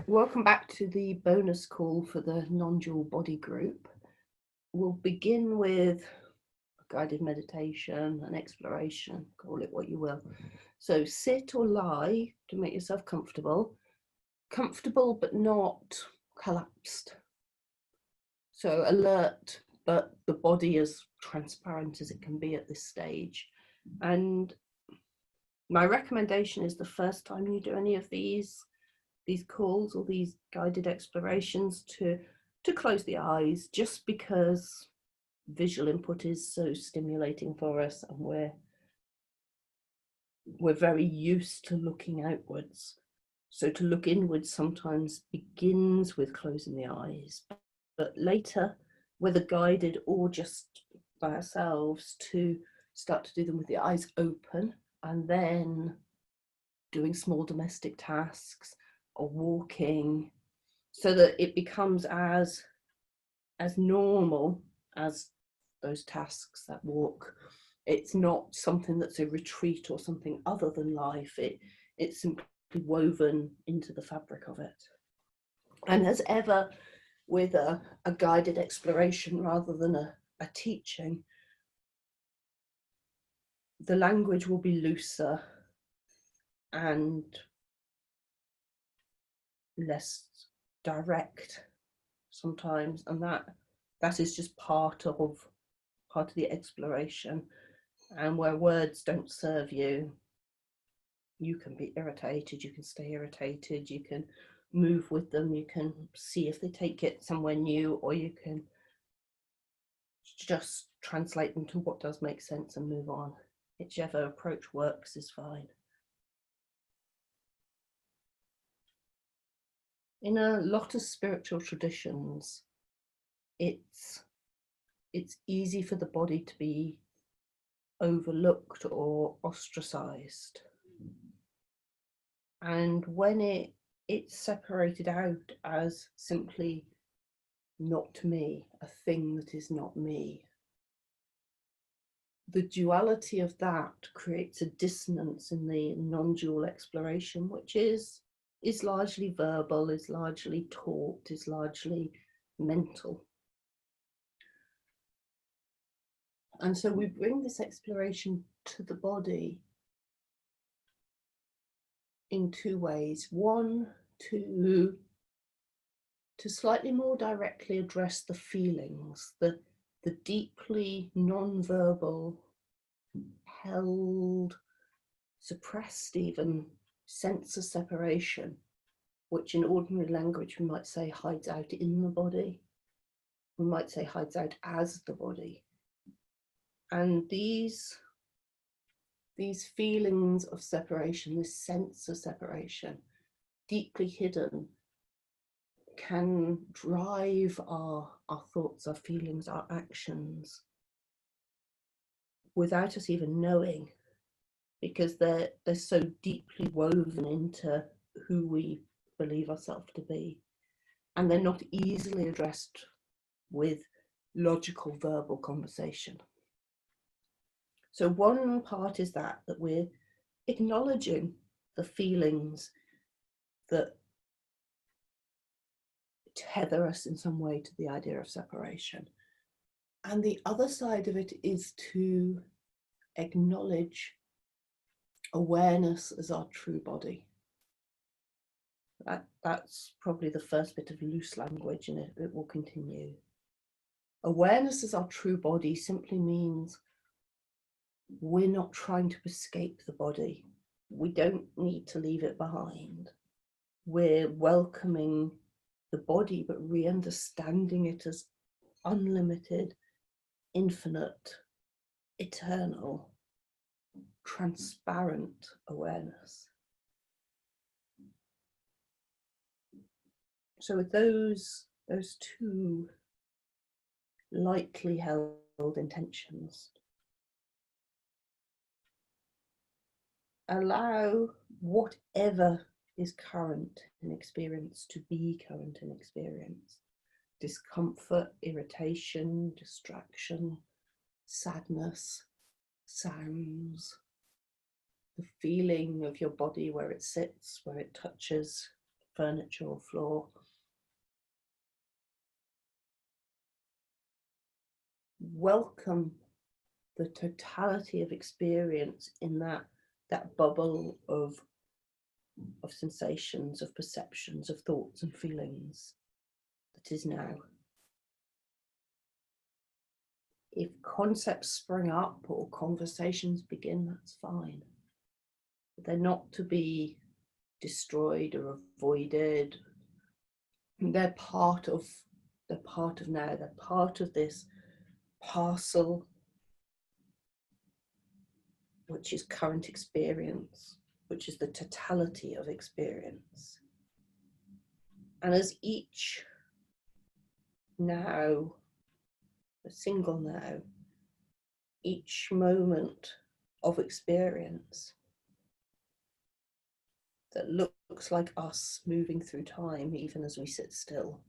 Welcome back to the bonus call for the Nondual body group. We'll begin with a guided meditation, an exploration, call it what you will. So sit or lie to make yourself comfortable but not collapsed. So alert, but the body as transparent as it can be at this stage. And my recommendation is the first time you do any of these calls or these guided explorations to close the eyes, just because visual input is so stimulating for us, and we're very used to looking outwards. So to look inwards sometimes begins with closing the eyes, but later, whether guided or just by ourselves, to start to do them with the eyes open, and then doing small domestic tasks or walking, so that it becomes as normal as those tasks, that walk. It's not something that's a retreat or something other than life. It's simply woven into the fabric of it. And as ever, with a guided exploration rather than a teaching, the language will be looser and less direct sometimes, and that is just part of the exploration. And where words don't serve you, you can be irritated, you can stay irritated, you can move with them, you can see if they take it somewhere new, or you can just translate them to what does make sense and move on. Whichever approach works is fine. In a lot of spiritual traditions, it's easy for the body to be overlooked or ostracized. And when it's separated out as simply not me, a thing that is not me, the duality of that creates a dissonance in the non-dual exploration, which is largely verbal, is largely taught, is largely mental. And so we bring this exploration to the body in two ways. One, to slightly more directly address the feelings, the deeply non-verbal, held, suppressed even sense of separation, which in ordinary language we might say hides out in the body. We might say hides out as the body. And these feelings of separation, this sense of separation, deeply hidden, can drive our thoughts, our feelings, our actions without us even knowing, because they're so deeply woven into who we believe ourselves to be, and they're not easily addressed with logical verbal conversation. So one part is that we're acknowledging the feelings that tether us in some way to the idea of separation. And the other side of it is to acknowledge awareness as our true body. That's probably the first bit of loose language, and it will continue. Awareness as our true body simply means we're not trying to escape the body. We don't need to leave it behind. We're welcoming the body, but re-understanding it as unlimited, infinite, eternal, transparent awareness. So with those two lightly held intentions, allow whatever is current in experience to be current in experience. Discomfort, irritation, distraction, sadness, sounds, the feeling of your body, where it sits, where it touches, furniture or floor. Welcome the totality of experience in that bubble of sensations, of perceptions, of thoughts and feelings that is now. If concepts spring up or conversations begin, that's fine. But they're not to be destroyed or avoided. They're part of now. They're part of this parcel, which is current experience, which is the totality of experience. And as each now, a single now, each moment of experience that looks like us moving through time, even as we sit still,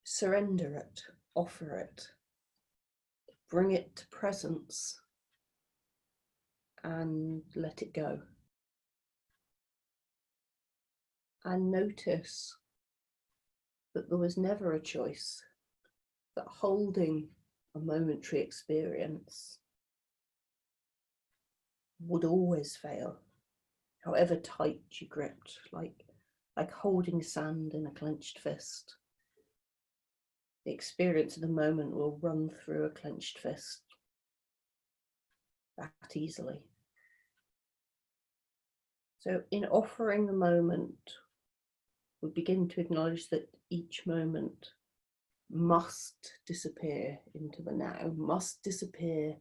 surrender it, offer it, bring it to presence, and let it go. And notice that there was never a choice, that holding a momentary experience would always fail, however tight you gripped, like holding sand in a clenched fist. The experience of the moment will run through a clenched fist that easily. So in offering the moment, we begin to acknowledge that each moment must disappear into the now, must disappear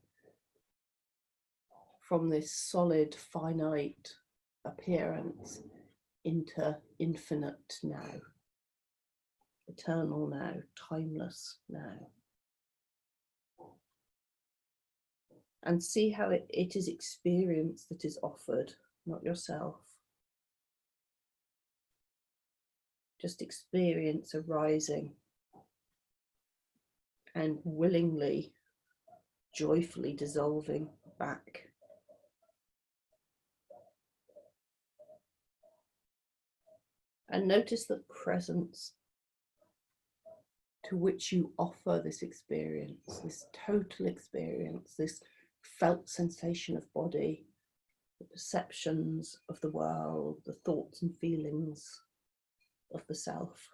from this solid, finite appearance into infinite now, eternal now, timeless now. And see how it is experience that is offered, not yourself. Just experience arising and willingly, joyfully dissolving back. And notice the presence to which you offer this experience, this total experience, this felt sensation of body, the perceptions of the world, the thoughts and feelings of the self.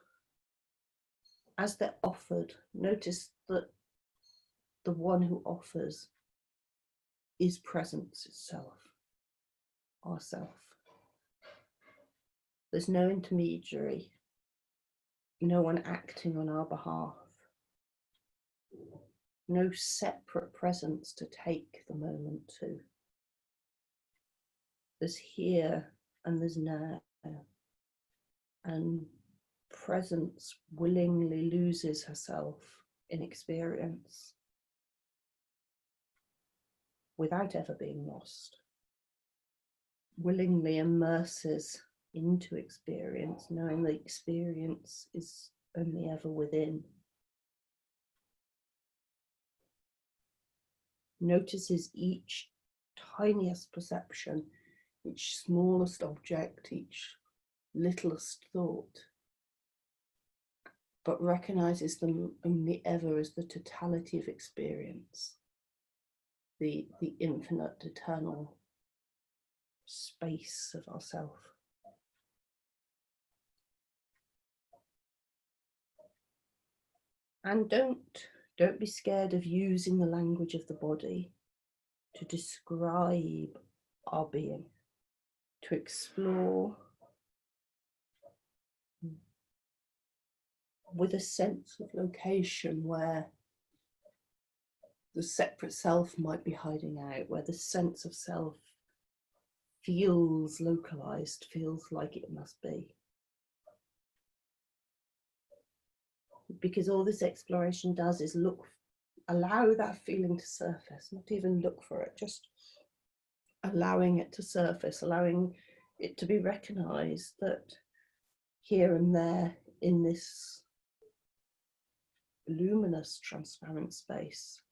As they're offered, notice that the one who offers is presence itself, ourself. There's no intermediary, no one acting on our behalf, no separate presence to take the moment to. There's here and there's now, and presence willingly loses herself in experience without ever being lost, willingly immerses into experience, knowing the experience is only ever within. Notices each tiniest perception, each smallest object, each littlest thought, but recognizes them only ever as the totality of experience, the infinite, eternal space of ourself. And don't be scared of using the language of the body to describe our being, to explore with a sense of location where the separate self might be hiding out, where the sense of self feels localized, feels like it must be. Because all this exploration does is allow that feeling to surface, not even look for it, just allowing it to surface, allowing it to be recognized that here and there in this luminous, transparent space,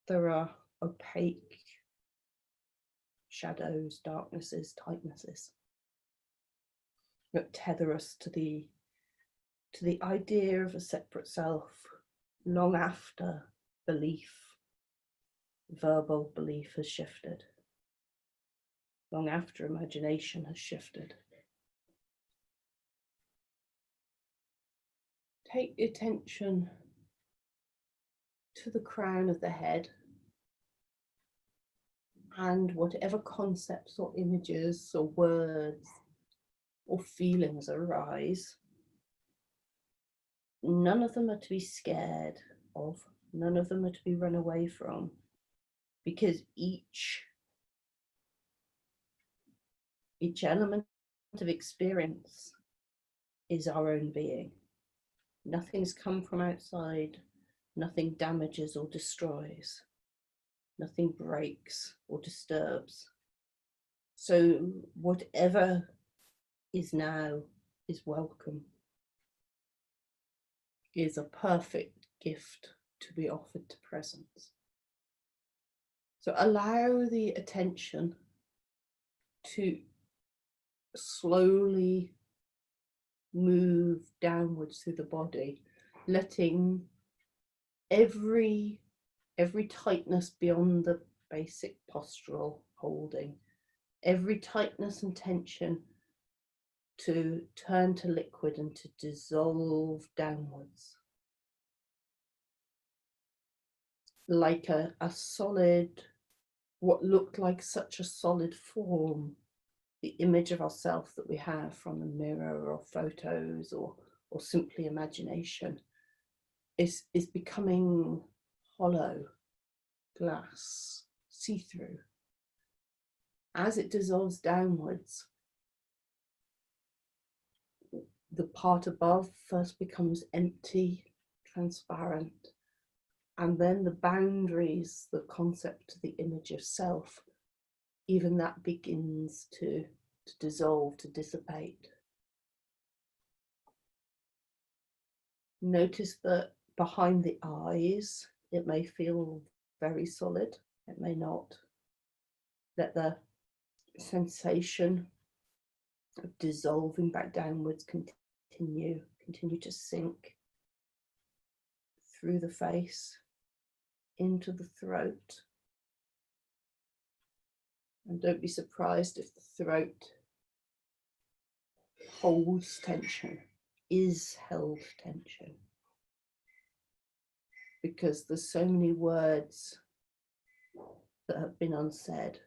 there are opaque shadows, darknesses, tightnesses that tether us to the idea of a separate self long after verbal belief has shifted, long after imagination has shifted. Take the attention to the crown of the head, and whatever concepts or images or words or feelings arise, none of them are to be scared of, none of them are to be run away from, because each element of experience is our own being. Nothing's come from outside, nothing damages or destroys, nothing breaks or disturbs. So whatever is now is welcome, is a perfect gift to be offered to presence. So allow the attention to slowly move downwards through the body, letting every tightness beyond the basic postural holding, every tightness and tension to turn to liquid and to dissolve downwards. Like a solid, what looked like such a solid form, the image of ourselves that we have from the mirror or photos or simply imagination is becoming hollow, glass, see-through. As it dissolves downwards, the part above first becomes empty, transparent, and then the boundaries, the concept, the image of self, even that begins to dissolve, to dissipate. Notice that behind the eyes, it may feel very solid, it may not. Let the sensation of dissolving back downwards continue to sink through the face, into the throat. And don't be surprised if the throat holds tension, is held tension, because there's so many words that have been unsaid,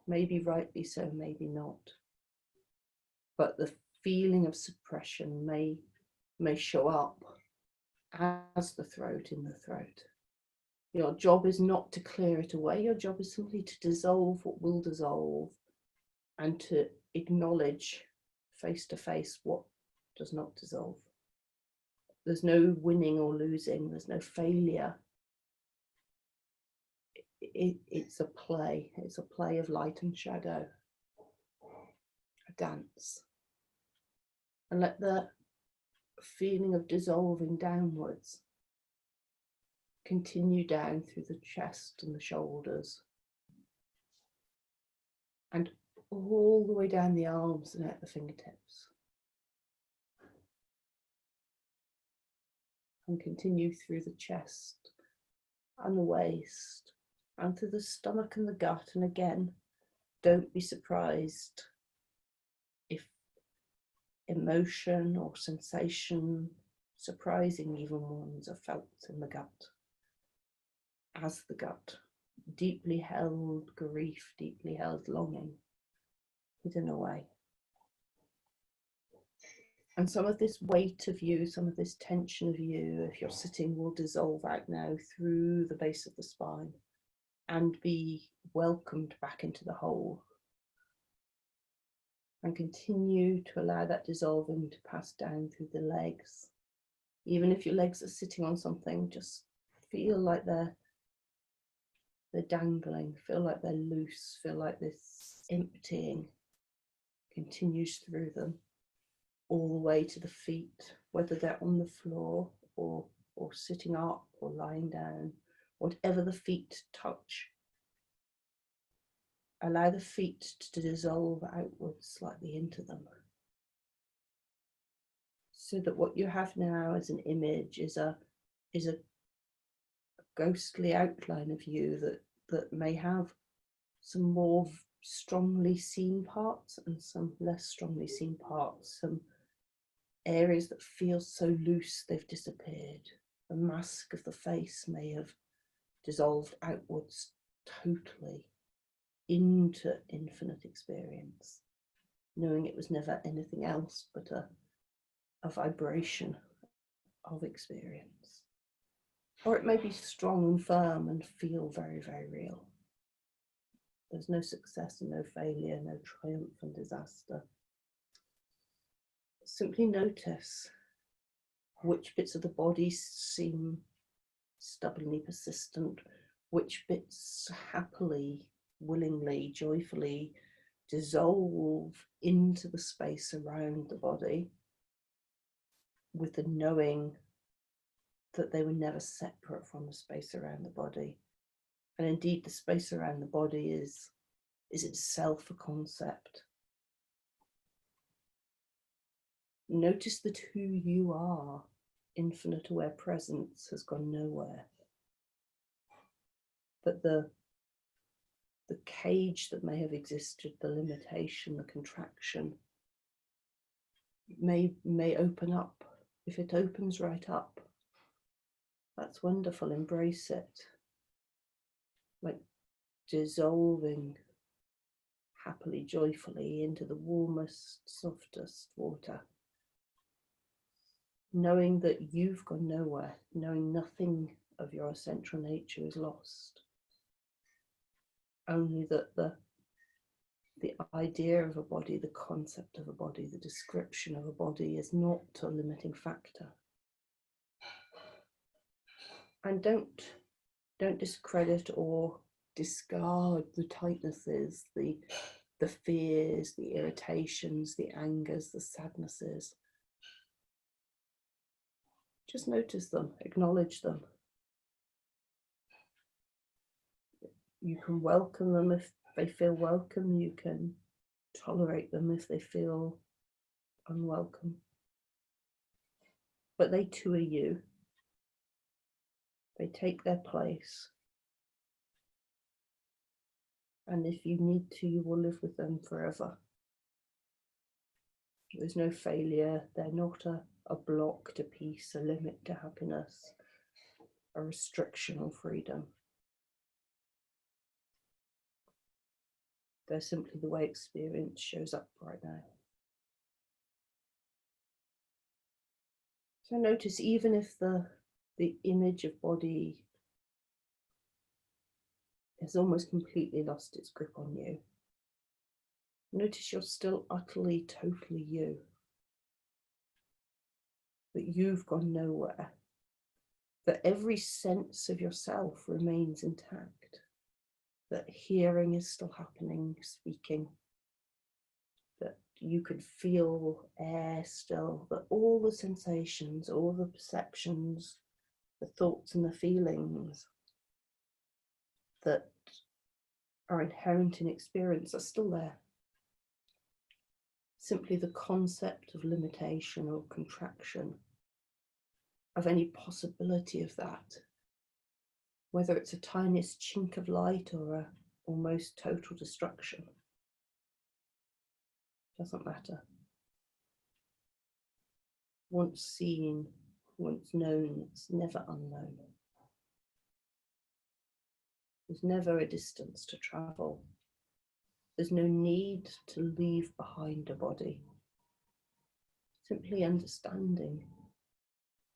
maybe rightly so, maybe not. But the feeling of suppression may show up as the throat in the throat. Your job is not to clear it away. Your job is simply to dissolve what will dissolve and to acknowledge face to face what does not dissolve. There's no winning or losing. There's no failure. It's a play. It's a play of light and shadow, a dance. And let the feeling of dissolving downwards continue down through the chest and the shoulders, and all the way down the arms and at the fingertips. And continue through the chest and the waist and through the stomach and the gut. And again, don't be surprised if emotion or sensation, surprising even ones, are felt in the gut. As the gut, deeply held grief, deeply held longing, hidden away. And some of this weight of you, some of this tension of you, if you're sitting, will dissolve out now through the base of the spine and be welcomed back into the whole. And continue to allow that dissolving to pass down through the legs. Even if your legs are sitting on something, just feel like they're dangling, feel like they're loose, feel like this emptying continues through them all the way to the feet, whether they're on the floor or sitting up or lying down, whatever the feet touch. allow the feet to dissolve outwards slightly into them. So that what you have now as an image is a ghostly outline of you that may have some more strongly seen parts and some less strongly seen parts, some areas that feel so loose they've disappeared. The mask of the face may have dissolved outwards totally into infinite experience, knowing it was never anything else but a vibration of experience. Or it may be strong and firm and feel very, very real. There's no success and no failure, no triumph and disaster. Simply notice which bits of the body seem stubbornly persistent, which bits happily, willingly, joyfully dissolve into the space around the body with the knowing that they were never separate from the space around the body. And indeed, the space around the body is itself a concept. Notice that who you are, infinite aware presence, has gone nowhere. But the cage that may have existed, the limitation, the contraction, may open up. If it opens right up, that's wonderful, embrace it. Like dissolving happily, joyfully into the warmest, softest water. Knowing that you've gone nowhere, knowing nothing of your essential nature is lost. Only that the idea of a body, the concept of a body, the description of a body is not a limiting factor. And don't discredit or discard the tightnesses, the fears, the irritations, the angers, the sadnesses. Just notice them, acknowledge them. You can welcome them if they feel welcome. You can tolerate them if they feel unwelcome. But they too are you. They take their place. And if you need to, you will live with them forever. There's no failure. They're not a block to peace, a limit to happiness, a restriction on freedom. They're simply the way experience shows up right now. So notice, even if the image of body has almost completely lost its grip on you, notice you're still utterly, totally you. That you've gone nowhere. That every sense of yourself remains intact. That hearing is still happening, speaking. That you could feel air still. That all the sensations, all the perceptions, the thoughts and the feelings that are inherent in experience are still there. Simply the concept of limitation or contraction, of any possibility of that, whether it's a tiniest chink of light or a almost total destruction, doesn't matter. Once seen, once known, it's never unknown. There's never a distance to travel. There's no need to leave behind a body. Simply understanding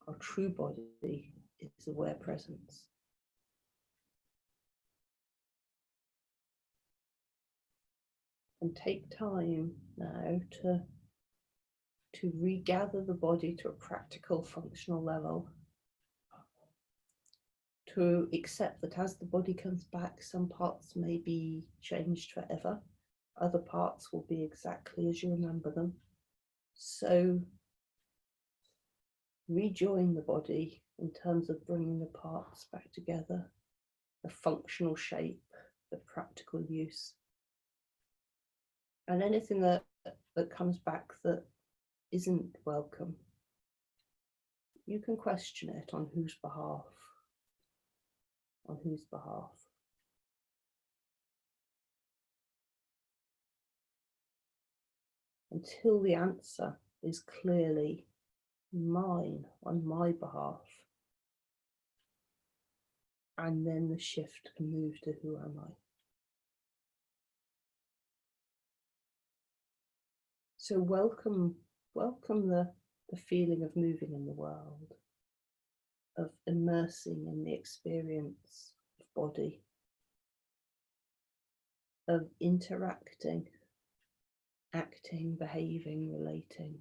our true body is aware presence. And take time now to regather the body to a practical, functional level. To accept that as the body comes back, some parts may be changed forever. Other parts will be exactly as you remember them. So rejoin the body in terms of bringing the parts back together, the functional shape, the practical use. And anything that comes back that isn't welcome, you can question it on whose behalf. On whose behalf. Until the answer is clearly mine, on my behalf. And then the shift can move to who am I. So welcome the feeling of moving in the world, of immersing in the experience of body, of interacting, acting, behaving, relating,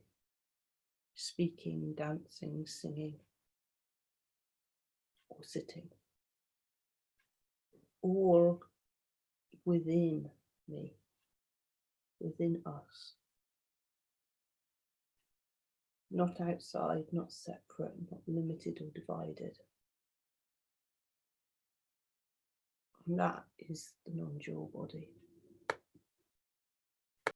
speaking, dancing, singing, or sitting, all within me, within us. Not outside, not separate, not limited or divided. And that is the non-dual body.